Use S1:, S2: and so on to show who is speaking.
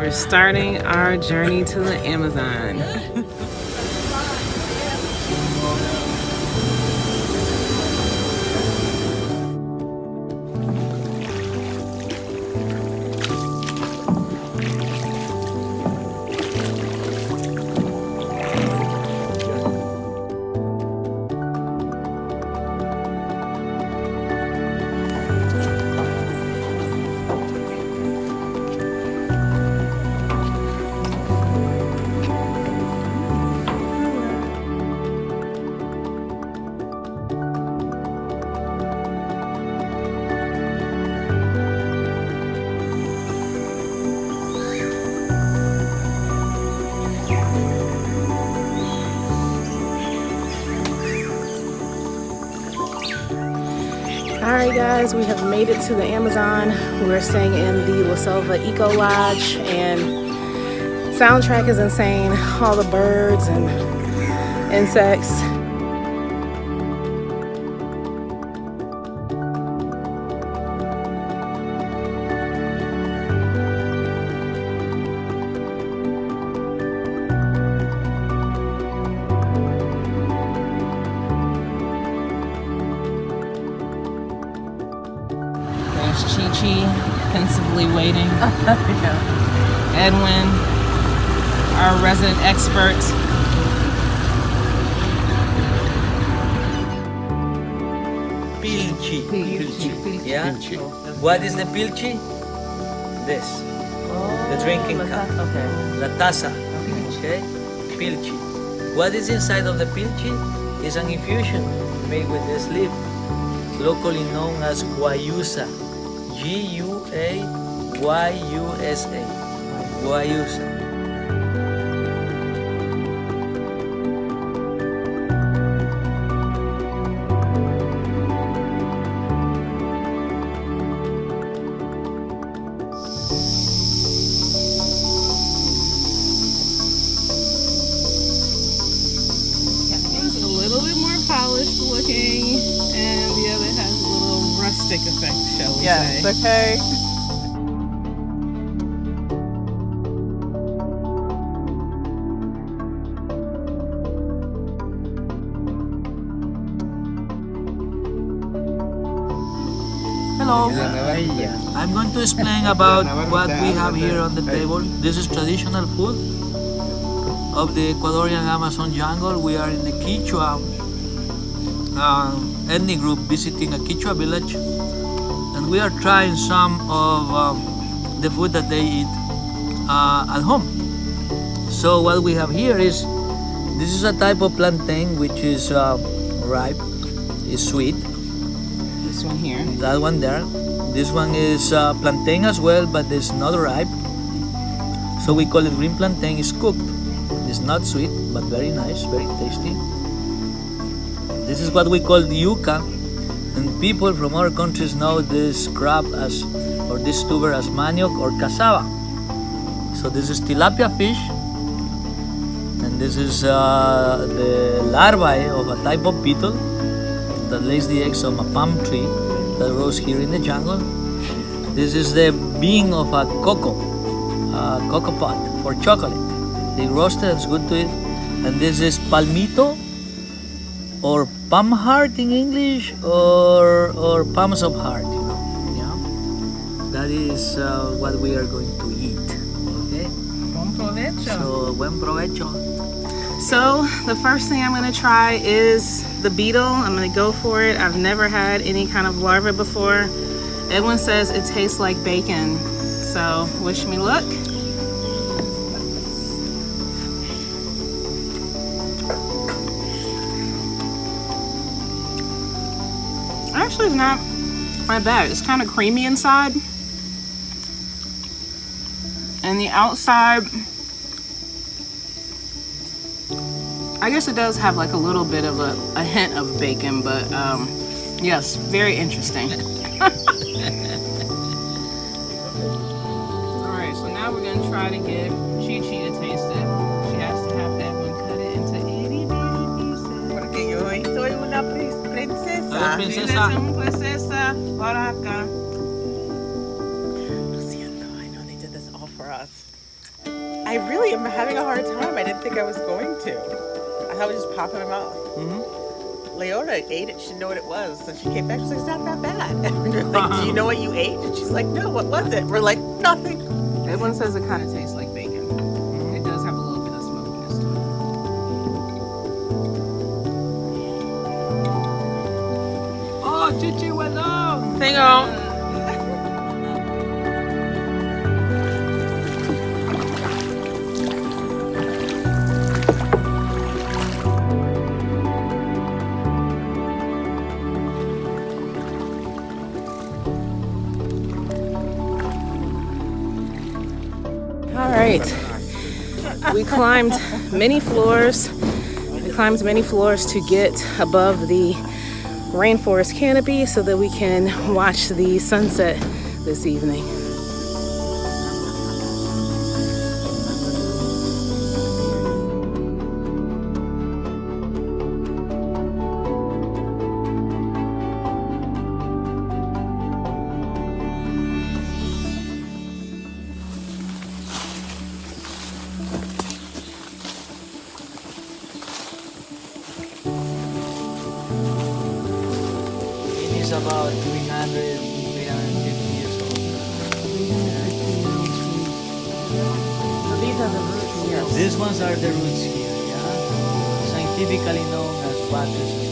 S1: We're starting our journey to the Amazon. Alright guys, we have made it to the Amazon. We're staying in the La Selva Ecolodge and soundtrack is insane. All the birds and insects. Chi-Chi, pensively waiting. Yeah. Edwin, our resident expert.
S2: Pilchi. Yeah? What is the pilchi? This. The drinking cup.
S1: Okay.
S2: La taza. Okay? Pilchi. What is inside of the pilchi is an infusion made with this leaf, locally known as guayusa. Guayusa. Guayusa.
S1: One's a little bit more polished looking, and the other has a little rustic effect, shall we say.
S3: Yes, okay.
S2: Hello. I'm going to explain about what we have here on the table. This is traditional food of the Ecuadorian Amazon jungle. We are in the Quechua ethnic group visiting a Quechua village, and we are trying some of the food that they eat at home. So what we have here is, this is a type of plantain which is ripe, is sweet.
S1: This one here.
S2: That one there. This one is plantain as well, but it's not ripe. So we call it green plantain. It's cooked. It's not sweet, but very nice, very tasty. This is what we call yuca, and people from other countries know this crab as, or this tuber as manioc or cassava. So this is tilapia fish, and this is the larvae of a type of beetle that lays the eggs on a palm tree that grows here in the jungle. This is the bean of a cocoa pod for chocolate. They roast it, it's good to eat. And this is palmito, or palm heart in English, or palms of heart, you know. Yeah, that is what we are going to eat. Okay.
S1: Buen provecho.
S2: So buen provecho.
S1: So the first thing I'm gonna try is the beetle. I'm gonna go for it. I've never had any kind of larva before. Edwin says it tastes like bacon. So wish me luck. Actually, it's not bad. It's kind of creamy inside, and the outside, I guess it does have like a little bit of a hint of bacon, but yes, very interesting. Alright, so now we're going to try to get Chi-Chi to taste it. She has to have Edwin cut it into itty bitty pieces.
S3: Porque yo soy una princesa.
S2: Princesa.
S1: Princesa por acá.
S3: Lo siento, I know they did this all for us. I really am having a hard time. I didn't think I was going to. I thought it would just pop in my mouth. Leona ate it. She didn't know what it was. So she came back. She's like, it's not that bad. And we're like, do you know what you ate? And she's like, no, what was it? We're like, nothing.
S1: That one says it kind of tastes like bacon. It does have a little bit of smokiness to it.
S2: Oh, Chichi, well done!
S3: Hang on.
S1: All right, we climbed many floors. We climbed many floors to get above the rainforest canopy so that we can watch the sunset this evening.
S2: It is about 350 years old.
S1: So these are the roots, yes.
S2: These ones are the roots here, yeah? Scientifically known as waters